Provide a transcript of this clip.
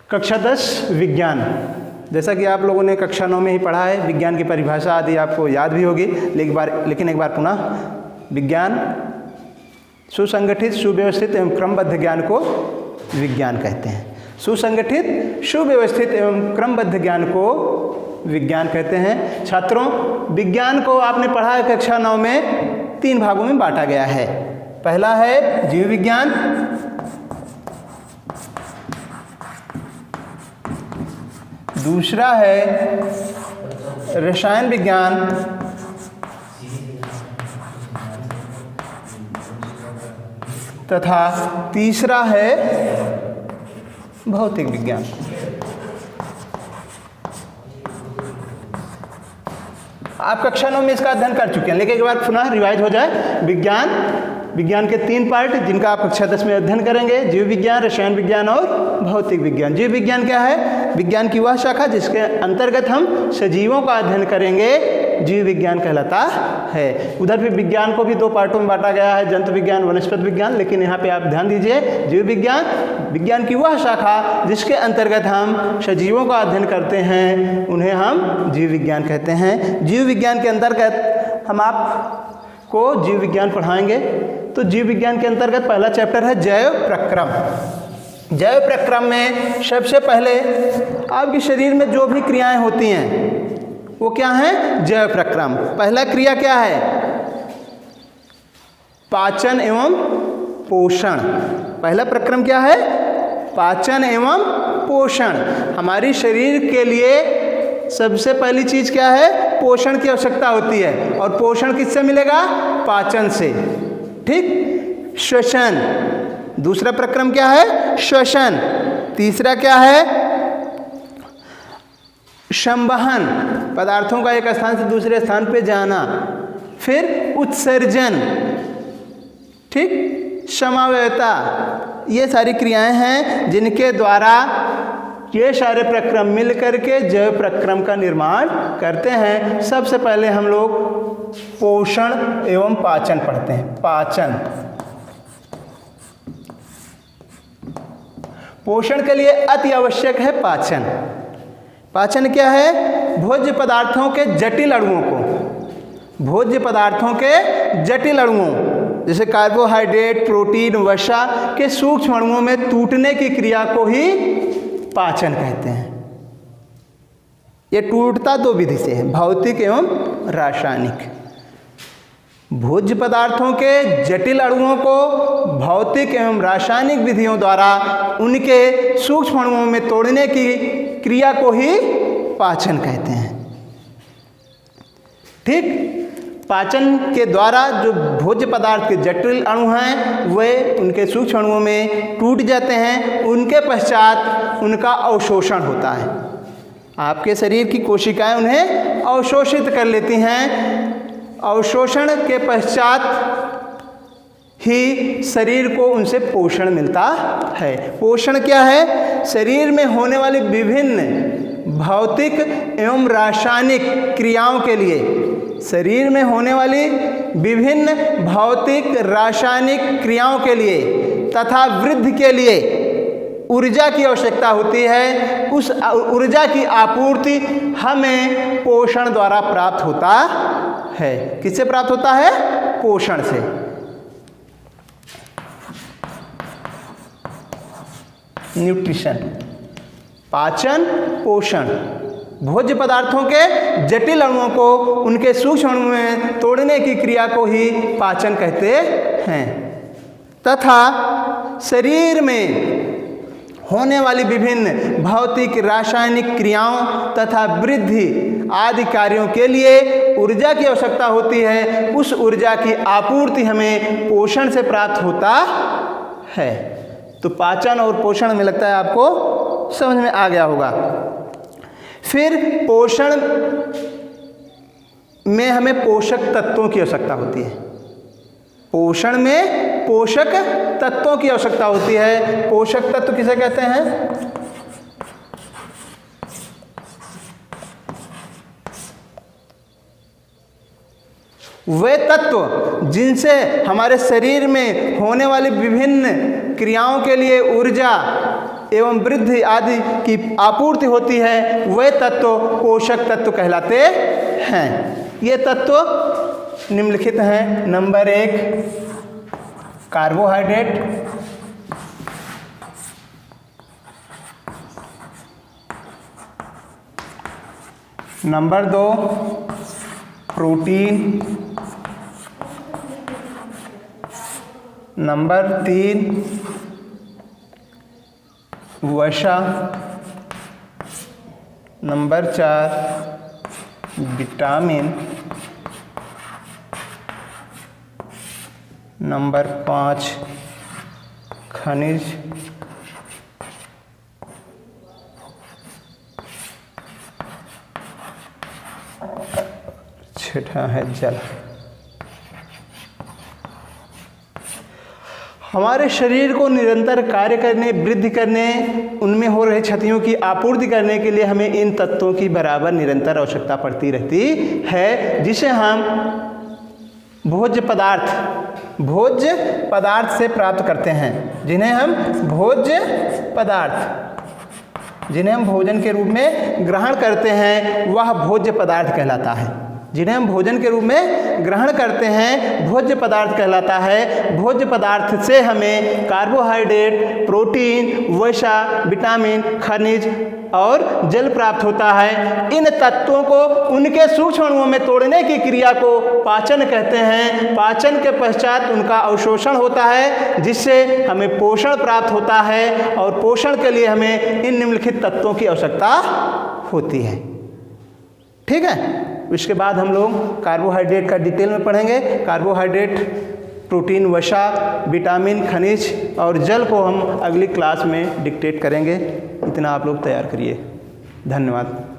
कक्षा 10 विज्ञान। जैसा कि आप लोगों ने कक्षा 9 में ही पढ़ा है, विज्ञान की परिभाषा आदि आपको याद भी होगी, लेकिन एक बार पुनः विज्ञान सुसंगठित, सुव्यवस्थित एवं क्रमबद्ध ज्ञान को विज्ञान कहते हैं। सुसंगठित, सुव्यवस्थित एवं क्रमबद्ध ज्ञान को विज्ञान कहते हैं। छात्रों, विज्ञान को आपने पढ़ा है कक्षा 9 में 3 भागों में बांटा गया है। पहला है जीव विज्ञान, दूसरा है रसायन विज्ञान, तथा तीसरा है भौतिक विज्ञान। आप कक्षा 9 में इसका अध्ययन कर चुके हैं, लेकिन एक बार पुनः रिवाइज हो जाए। विज्ञान के 3 पार्ट जिनका आप कक्षा 10 में अध्ययन करेंगे, जीव विज्ञान, रसायन विज्ञान और भौतिक विज्ञान। जीव विज्ञान क्या है? विज्ञान की वह शाखा जिसके अंतर्गत हम सजीवों का अध्ययन करेंगे, जीव विज्ञान कहलाता है। उधर भी विज्ञान को भी 2 पार्टों में बांटा गया है, जंतु विज्ञान, वनस्पति विज्ञान, लेकिन यहाँ पे आप ध्यान दीजिए, जीव विज्ञान, विज्ञान की वह शाखा जिसके अंतर्गत हम सजीवों का अध्ययन करते हैं, उन्हें हम जीव विज्ञान कहते हैं। जीव विज्ञान के अंतर्गत हम आपको जीव विज्ञान पढ़ाएंगे। तो जीव विज्ञान के अंतर्गत पहला चैप्टर है जैव प्रक्रम। जैव प्रक्रम में सबसे पहले आपके शरीर में जो भी क्रियाएं होती हैं वो क्या है? जैव प्रक्रम। पहला क्रिया क्या है? पाचन एवं पोषण। पहला प्रक्रम क्या है? पाचन एवं पोषण। हमारी शरीर के लिए सबसे पहली चीज क्या है? पोषण की आवश्यकता होती है, और पोषण किससे मिलेगा? पाचन से। ठीक। श्वसन, दूसरा प्रक्रम क्या है? श्वसन। तीसरा क्या है? संवहन, पदार्थों का एक स्थान से दूसरे स्थान पे जाना। फिर उत्सर्जन, ठीक, समावयवता। ये सारी क्रियाएं हैं जिनके द्वारा ये सारे प्रक्रम मिल करके जैव प्रक्रम का निर्माण करते हैं। सबसे पहले हम लोग पोषण एवं पाचन पढ़ते हैं। पाचन, पोषण के लिए अति आवश्यक है पाचन। पाचन क्या है? भोज्य पदार्थों के जटिल अणुओं को, भोज्य पदार्थों के जटिल अणुओं जैसे कार्बोहाइड्रेट, प्रोटीन, वसा के सूक्ष्म अणुओं में टूटने की क्रिया को ही पाचन कहते हैं। ये टूटता 2 विधि से है, भौतिक एवं रासायनिक। भोज्य पदार्थों के जटिल अणुओं को भौतिक एवं रासायनिक विधियों द्वारा उनके सूक्ष्म अणुओं में तोड़ने की क्रिया को ही पाचन कहते हैं। ठीक। पाचन के द्वारा जो भोज्य पदार्थ के जटिल अणु हैं वे उनके सूक्ष्म अणुओं में टूट जाते हैं। उनके पश्चात उनका अवशोषण होता है। आपके शरीर की कोशिकाएं उन्हें अवशोषित कर लेती हैं। अवशोषण के पश्चात ही शरीर को उनसे पोषण मिलता है। पोषण क्या है? शरीर में होने वाली विभिन्न भौतिक एवं रासायनिक क्रियाओं के लिए, शरीर में होने वाली विभिन्न भौतिक रासायनिक क्रियाओं के लिए तथा वृद्धि के लिए ऊर्जा की आवश्यकता होती है। उस ऊर्जा की आपूर्ति हमें पोषण द्वारा प्राप्त होता है। किससे प्राप्त होता है? पोषण से। न्यूट्रिशन, पाचन, पोषण। भोज्य पदार्थों के जटिल अणुओं को उनके सूक्ष्म अणुओं में तोड़ने की क्रिया को ही पाचन कहते हैं। तथा शरीर में होने वाली विभिन्न भौतिक रासायनिक क्रियाओं तथा वृद्धि आदि कार्यों के लिए ऊर्जा की आवश्यकता होती है। उस ऊर्जा की आपूर्ति हमें पोषण से प्राप्त होता है। तो पाचन और पोषण में लगता है आपको समझ में आ गया होगा। फिर पोषण में हमें पोषक तत्वों की आवश्यकता होती है। पोषण में पोषक तत्वों की आवश्यकता होती है। पोषक तत्व किसे कहते हैं? वे तत्व जिनसे हमारे शरीर में होने वाली विभिन्न क्रियाओं के लिए ऊर्जा एवं वृद्धि आदि की आपूर्ति होती है, वे तत्व पोषक तत्व कहलाते हैं। ये तत्व निम्नलिखित हैं। Number 1 carbohydrate, number 2 protein, number 3 वसा, नंबर 4 विटामिन, नंबर 5 खनिज, छठा है जल। हमारे शरीर को निरंतर कार्य करने, वृद्धि करने, उनमें हो रहे क्षतियों की आपूर्ति करने के लिए हमें इन तत्वों की बराबर निरंतर आवश्यकता पड़ती रहती है, जिसे हम भोज्य पदार्थ से प्राप्त करते हैं, जिन्हें हम भोजन के रूप में ग्रहण करते हैं, वह भोज्य पदार्थ कहलाता है। जिन्हें हम भोजन के रूप में ग्रहण करते हैं भोज्य पदार्थ कहलाता है। भोज्य पदार्थ से हमें कार्बोहाइड्रेट, प्रोटीन, वसा, विटामिन, खनिज और जल प्राप्त होता है। इन तत्वों को उनके सूक्ष्म अणुओं में तोड़ने की क्रिया को पाचन कहते हैं। पाचन के पश्चात उनका अवशोषण होता है, जिससे हमें पोषण प्राप्त होता है, और पोषण के लिए हमें इन निम्नलिखित तत्वों की आवश्यकता होती है। ठीक है। इसके बाद हम लोग कार्बोहाइड्रेट का डिटेल में पढ़ेंगे। कार्बोहाइड्रेट, प्रोटीन, वसा, विटामिन, खनिज और जल को हम अगली क्लास में डिक्टेट करेंगे। इतना आप लोग तैयार करिए। धन्यवाद।